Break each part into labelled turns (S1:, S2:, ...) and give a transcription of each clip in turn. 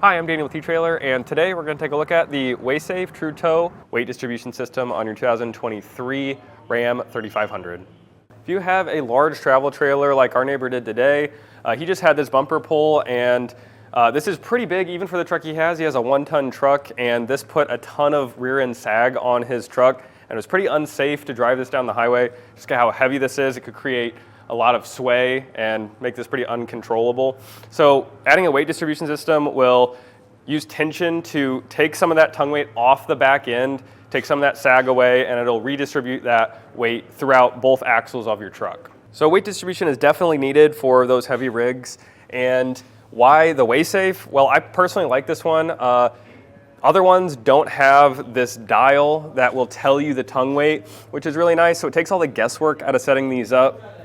S1: Hi, I'm Daniel with etrailer, and today we're going to take a look at the WaySafe True Tow weight distribution system on your 2023 Ram 3500. If you have a large travel trailer like our neighbor did today, he just had this bumper pull, and this is pretty big even for the truck he has. He has a 1-ton truck, and this put a ton of rear end sag on his truck, and it was pretty unsafe to drive this down the highway. Just how heavy this is, it could create a lot of sway and make this pretty uncontrollable. So adding a weight distribution system will use tension to take some of that tongue weight off the back end, take some of that sag away, and it'll redistribute that weight throughout both axles of your truck. So weight distribution is definitely needed for those heavy rigs. And why the WaySafe? Well, I personally like this one. Other ones don't have this dial that will tell you the tongue weight, which is really nice. So it takes all the guesswork out of setting these up.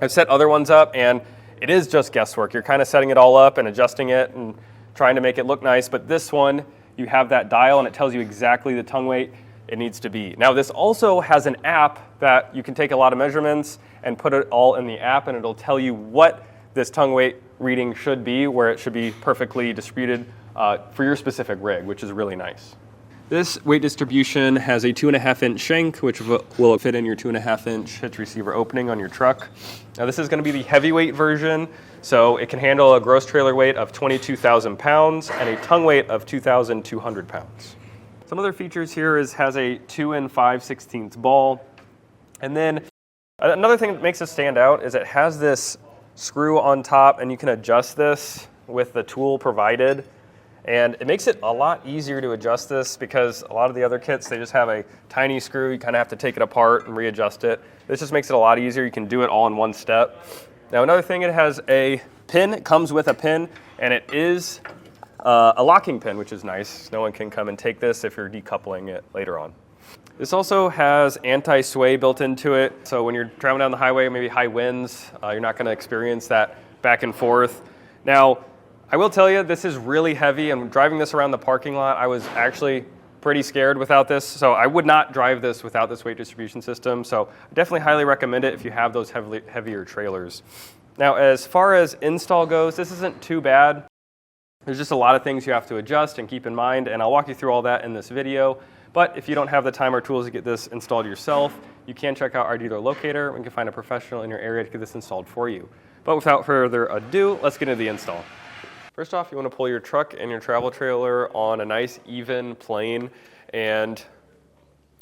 S1: I've set other ones up, and it is just guesswork. You're kind of setting it all up and adjusting it and trying to make it look nice. But this one, you have that dial, and it tells you exactly the tongue weight it needs to be. Now, this also has an app that you can take a lot of measurements and put it all in the app, and it'll tell you what this tongue weight reading should be, where it should be perfectly distributed for your specific rig, which is really nice. This weight distribution has a 2.5-inch shank, which will fit in your 2.5-inch hitch receiver opening on your truck. Now, this is going to be the heavyweight version, so it can handle a gross trailer weight of 22,000 pounds and a tongue weight of 2,200 pounds. Some other features here has a 2 5/16 ball. And then another thing that makes it stand out is it has this screw on top, and you can adjust this with the tool provided. And it makes it a lot easier to adjust this because a lot of the other kits, they just have a tiny screw. You kind of have to take it apart and readjust it. This just makes it a lot easier. You can do it all in one step. Now, another thing, it has a pin. It comes with a pin, and it is a locking pin, which is nice. No one can come and take this if you're decoupling it later on. This also has anti-sway built into it. So when you're traveling down the highway, maybe high winds, you're not going to experience that back and forth. Now, I will tell you, this is really heavy, and driving this around the parking lot, I was actually pretty scared without this. So I would not drive this without this weight distribution system. So I definitely highly recommend it if you have those heavier trailers. Now, as far as install goes, this isn't too bad. There's just a lot of things you have to adjust and keep in mind, and I'll walk you through all that in this video. But if you don't have the time or tools to get this installed yourself, you can check out our dealer locator, and you can find a professional in your area to get this installed for you. But without further ado, let's get into the install. First off, you want to pull your truck and your travel trailer on a nice even plane, and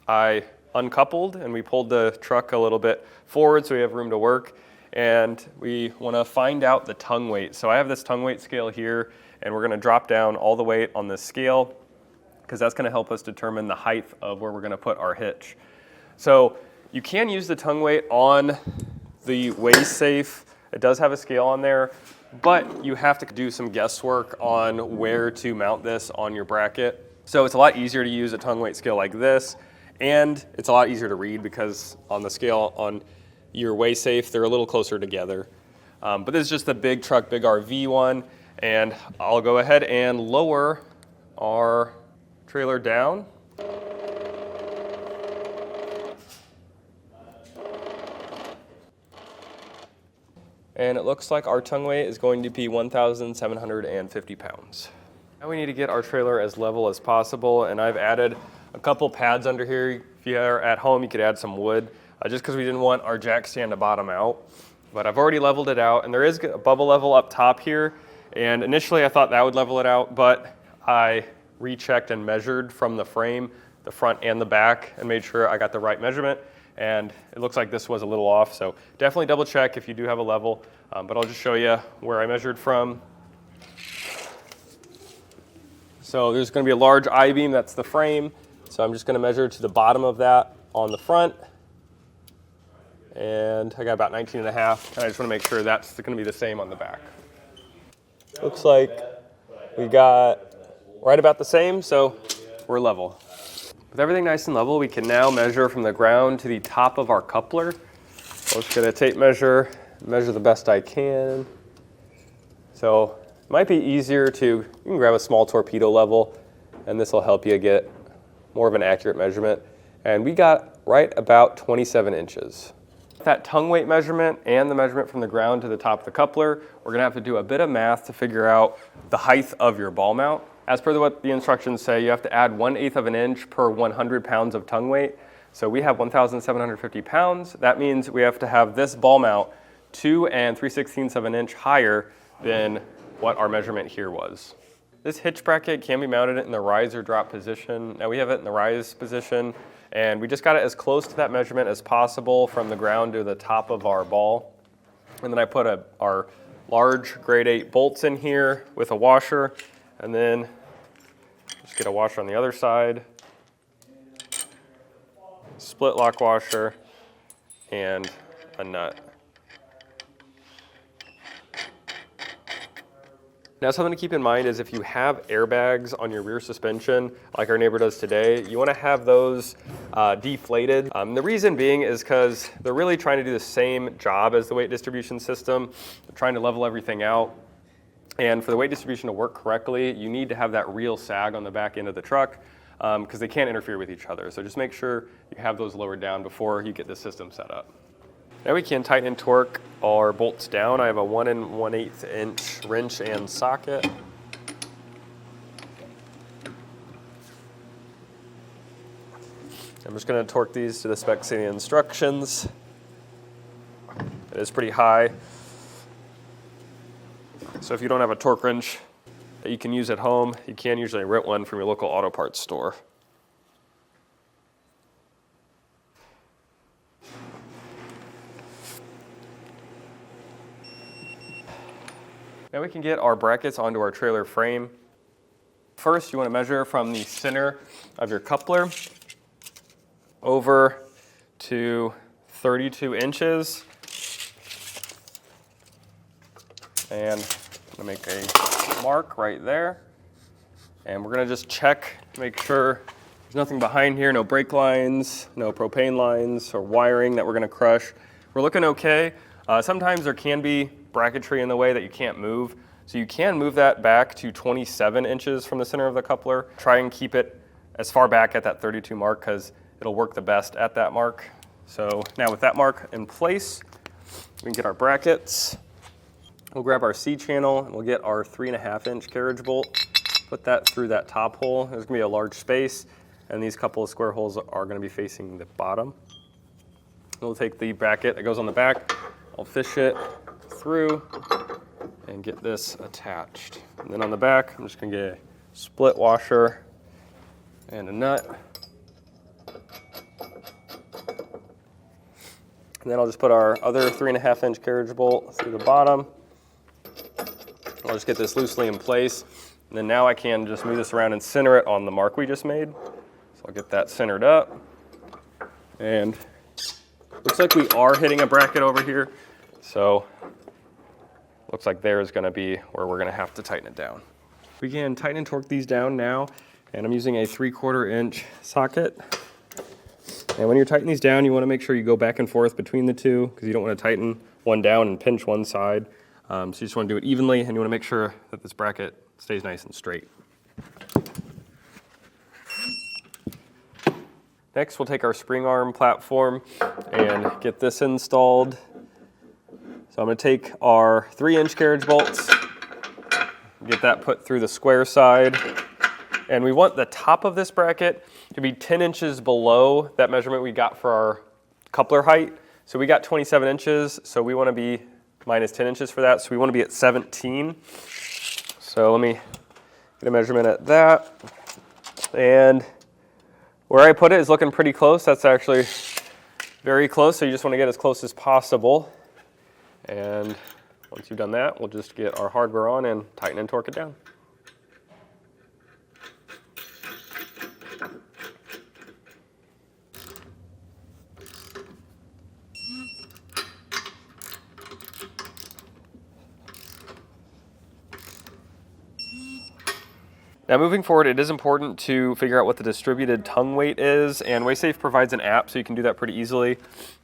S1: I uncoupled and we pulled the truck a little bit forward so we have room to work, and we want to find out the tongue weight. So I have this tongue weight scale here, and we're going to drop down all the weight on this scale because that's going to help us determine the height of where we're going to put our hitch. So you can use the tongue weight on the WaySafe. It does have a scale on there, but you have to do some guesswork on where to mount this on your bracket. So it's a lot easier to use a tongue weight scale like this, and it's a lot easier to read because on the scale on your WaySafe, they're a little closer together. But this is just the big truck, big RV one, and I'll go ahead and lower our trailer down. And it looks like our tongue weight is going to be 1,750 pounds. Now we need to get our trailer as level as possible, and I've added a couple pads under here. If you are at home, you could add some wood, just because we didn't want our jack stand to bottom out. But I've already leveled it out, and there is a bubble level up top here. And initially I thought that would level it out, but I rechecked and measured from the frame, the front and the back, and made sure I got the right measurement. And it looks like this was a little off, so definitely double check if you do have a level, but I'll just show you where I measured from. So there's going to be a large I-beam, that's the frame, so I'm just going to measure to the bottom of that on the front, and I got about 19 and a half, and I just want to make sure that's going to be the same on the back. Looks like we got right about the same, so we're level. With everything nice and level, we can now measure from the ground to the top of our coupler. I'll just get a tape measure, measure the best I can. So it might be easier you can grab a small torpedo level, and this will help you get more of an accurate measurement. And we got right about 27 inches. That tongue weight measurement and the measurement from the ground to the top of the coupler, we're gonna have to do a bit of math to figure out the height of your ball mount. As per what the instructions say, you have to add 1/8 of an inch per 100 pounds of tongue weight. So we have 1,750 pounds. That means we have to have this ball mount 2 3/16 of an inch higher than what our measurement here was. This hitch bracket can be mounted in the rise or drop position. Now we have it in the rise position, and we just got it as close to that measurement as possible from the ground to the top of our ball. And then I put our large grade 8 bolts in here with a washer, and then just get a washer on the other side, split lock washer, and a nut. Now, something to keep in mind is if you have airbags on your rear suspension, like our neighbor does today, you want to have those deflated. The reason being is because they're really trying to do the same job as the weight distribution system. They're trying to level everything out. And for the weight distribution to work correctly, you need to have that real sag on the back end of the truck because they can't interfere with each other. So just make sure you have those lowered down before you get the system set up. Now we can tighten and torque our bolts down. I have a 1 1/8 inch wrench and socket. I'm just going to torque these to the specs in the instructions. It is pretty high. So if you don't have a torque wrench that you can use at home, you can usually rent one from your local auto parts store. Now we can get our brackets onto our trailer frame. First, you want to measure from the center of your coupler over to 32 inches. And I'm going to make a mark right there. And we're going to just check, make sure there's nothing behind here, no brake lines, no propane lines or wiring that we're going to crush. We're looking okay. Sometimes there can be bracketry in the way that you can't move. So you can move that back to 27 inches from the center of the coupler. Try and keep it as far back at that 32 mark because it'll work the best at that mark. So now with that mark in place, we can get our brackets. We'll grab our C channel and we'll get our 3.5 inch carriage bolt. Put that through that top hole. There's gonna be a large space and these couple of square holes are gonna be facing the bottom. We'll take the bracket that goes on the back. I'll fish it through and get this attached. And then on the back, I'm just gonna get a split washer and a nut. And then I'll just put our other 3.5 inch carriage bolt through the bottom. I'll just get this loosely in place. And then now I can just move this around and center it on the mark we just made. So I'll get that centered up. And looks like we are hitting a bracket over here. So looks like there is going to be where we're going to have to tighten it down. We can tighten and torque these down now, and I'm using a 3/4 inch socket. And when you're tightening these down, you want to make sure you go back and forth between the two because you don't want to tighten one down and pinch one side. So you just want to do it evenly, and you want to make sure that this bracket stays nice and straight. Next, we'll take our spring arm platform and get this installed. So I'm going to take our 3-inch carriage bolts, get that put through the square side, and we want the top of this bracket to be 10 inches below that measurement we got for our coupler height. So we got 27 inches, so we want to be minus 10 inches for that, so we want to be at 17. So let me get a measurement at that. And where I put it is looking pretty close. That's actually very close, so you just want to get as close as possible. And once you've done that, we'll just get our hardware on and tighten and torque it down. Now moving forward, it is important to figure out what the distributed tongue weight is, and WeightSafe provides an app so you can do that pretty easily.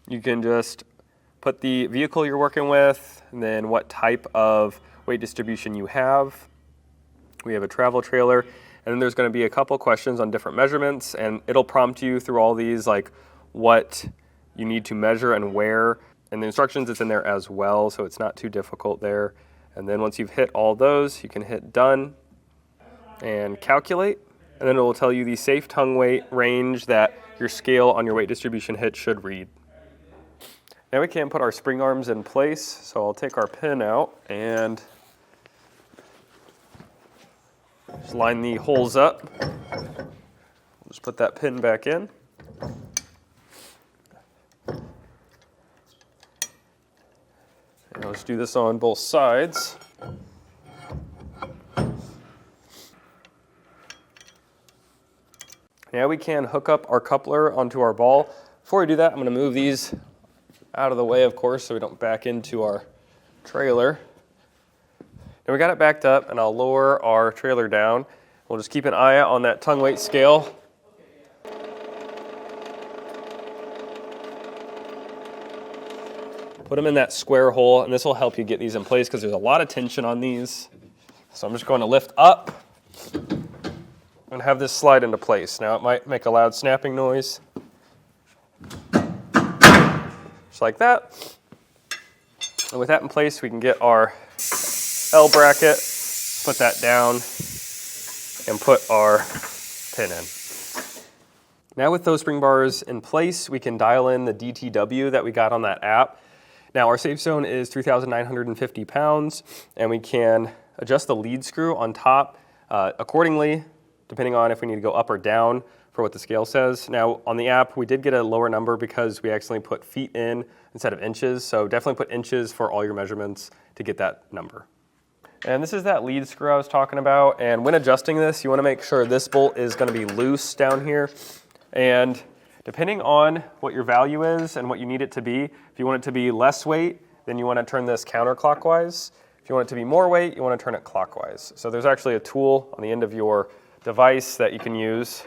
S1: You can just put the vehicle you're working with, and then what type of weight distribution you have. We have a travel trailer, and then there's going to be a couple questions on different measurements, and it'll prompt you through all these, like what you need to measure and wear. And the instructions, it's in there as well, so it's not too difficult there. And then once you've hit all those, you can hit done and calculate. And then it will tell you the safe tongue weight range that your scale on your weight distribution hitch should read. Now we can put our spring arms in place. So I'll take our pin out and just line the holes up. Just put that pin back in. And let's do this on both sides. Now we can hook up our coupler onto our ball. Before we do that, I'm going to move these out of the way, of course, so we don't back into our trailer. Now we got it backed up, and I'll lower our trailer down. We'll just keep an eye out on that tongue weight scale. Put them in that square hole, and this will help you get these in place because there's a lot of tension on these. So I'm just going to lift up and have this slide into place. Now it might make a loud snapping noise. Just like that. And with that in place, we can get our L bracket, put that down, and put our pin in. Now with those spring bars in place, we can dial in the DTW that we got on that app. Now our safe zone is 3,950 pounds, and we can adjust the lead screw on top accordingly, depending on if we need to go up or down for what the scale says. Now on the app, we did get a lower number because we accidentally put feet in instead of inches, so definitely put inches for all your measurements to get that number. And this is that lead screw I was talking about, and when adjusting this, you want to make sure this bolt is going to be loose down here. And depending on what your value is and what you need it to be, if you want it to be less weight, then you want to turn this counterclockwise. If you want it to be more weight, you want to turn it clockwise. So there's actually a tool on the end of your device that you can use.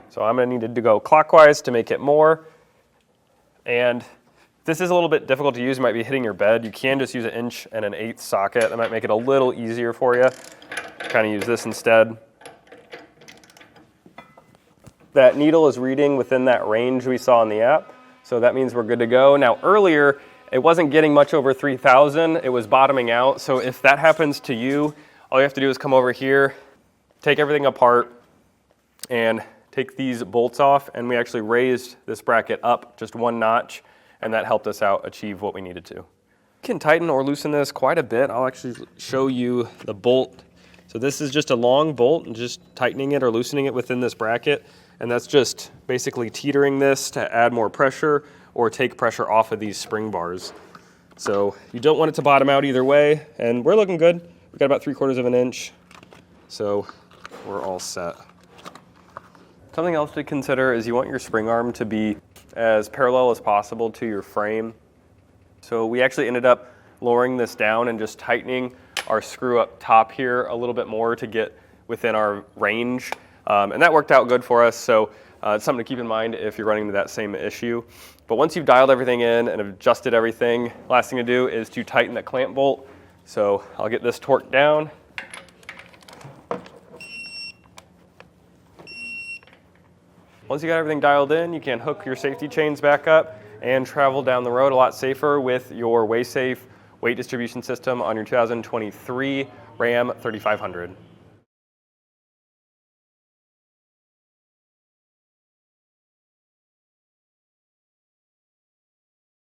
S1: So I'm going to need to go clockwise to make it more. And this is a little bit difficult to use. You might be hitting your bed. You can just use an 1 1/8" socket. That might make it a little easier for you. Kind of use this instead. That needle is reading within that range we saw in the app, so that means we're good to go. Now earlier, it wasn't getting much over 3,000, it was bottoming out, so if that happens to you, all you have to do is come over here, take everything apart, and take these bolts off, and we actually raised this bracket up just 1 notch, and that helped us out achieve what we needed to. You can tighten or loosen this quite a bit. I'll actually show you the bolt. So this is just a long bolt, and just tightening it or loosening it within this bracket. And that's just basically teetering this to add more pressure or take pressure off of these spring bars. So you don't want it to bottom out either way, and we're looking good. We've got about 3/4 of an inch, so we're all set. Something else to consider is you want your spring arm to be as parallel as possible to your frame. So we actually ended up lowering this down and just tightening our screw up top here a little bit more to get within our range. And that worked out good for us, so it's something to keep in mind if you're running into that same issue. But once you've dialed everything in and adjusted everything, last thing to do is to tighten that clamp bolt. So I'll get this torqued down. Once you got everything dialed in, you can hook your safety chains back up and travel down the road a lot safer with your WaySafe weight distribution system on your 2023 Ram 3500.